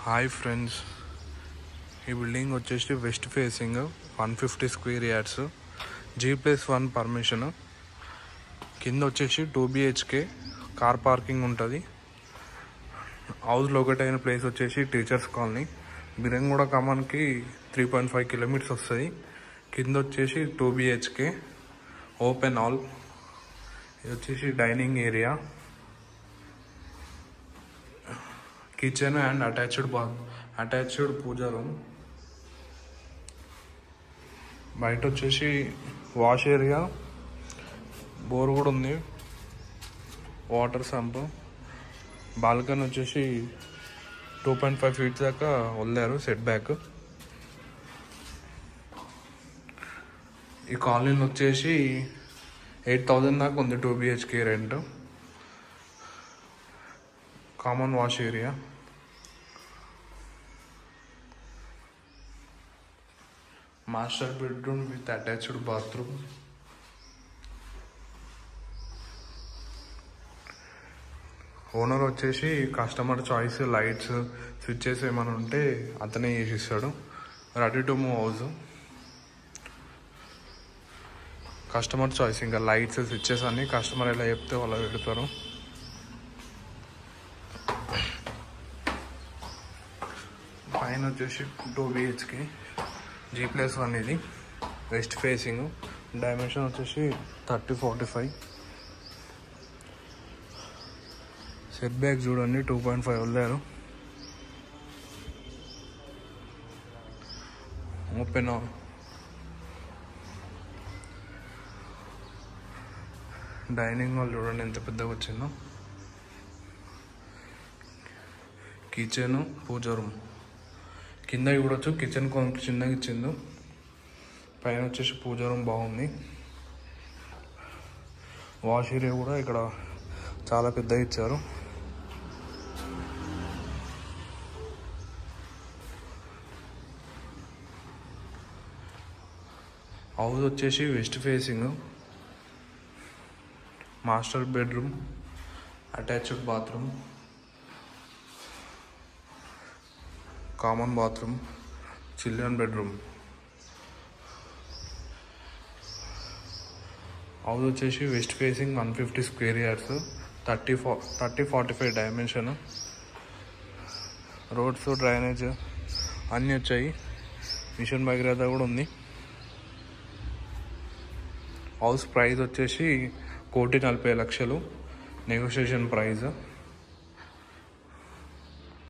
Hi friends, ఈ building వచ్చేసి west facing 150 square yards, G+1 permission. కింద వచ్చేసి 2 BHK కార్ పార్కింగ్ ఉంటుంది. హౌస్ లొకేట్ అయిన ప్లేస్ వచ్చేసి టీచర్స్ కాలనీ, బిరంగూడ ఖమ్మానికి 3.5 కిలోమీటర్స్ వస్తుంది. కింద వచ్చేసి 2 BHK ఓపెన్ హాల్. ఇది వచ్చేసి dining area, kitchen and attached pooja room. బయట వచ్చేసి వాష్ ఏరియా, బోర్ కూడా ఉంది, వాటర్ సంప్. బాల్కనీ వచ్చేసి 2.5 feet దాకా వదిలారు సెట్ బ్యాక్. ఈ కాలనీలో వచ్చేసి 8,000 దాకా ఉంది 2 BHK rent. Common wash area, master bedroom with attached bathroom. Owner వచ్చేసి కస్టమర్ చాయిస్, లైట్స్, స్విచ్చెస్ ఏమైనా ఉంటే అతనే చేసిస్తాడు. Ready to move house. Customer choice, ఇంకా లైట్స్, స్విచ్చెస్ అన్నీ కస్టమర్ ఎలా చెప్తే వాళ్ళు పెడతారు. పైన వచ్చేసి 2 BHK G+1. ఇది వెస్ట్ ఫేసింగ్. డైమెన్షన్ వచ్చేసి 30-45. సెట్ బ్యాక్ చూడండి, 2.5 వదిలారు. ఓపెన్ హాల్, డైనింగ్ హాల్ చూడండి ఎంత పెద్దగా వచ్చిందో. Kitchen, puja room. కింద చూడొచ్చు, కిచెన్ కొంచెం చిన్నగా ఇచ్చిండు. పైన వచ్చేసి పూజా రూమ్ బాగుంది. వాష్ ఏరియా కూడా ఇక్కడ చాలా పెద్దగా ఇచ్చారు. హౌస్ వచ్చేసి west facing. Master bedroom, attached bathroom, common bathroom, children bedroom. House వచ్చేసి west facing 150 square yards, 30-45 dimension. Roads, drainage అన్నీ వచ్చాయి. మిషన్ భగీరథ కూడా ఉంది. హౌస్ ప్రైస్ వచ్చేసి 1,40,00,000 నెగోషియేషన్ ప్రైస్.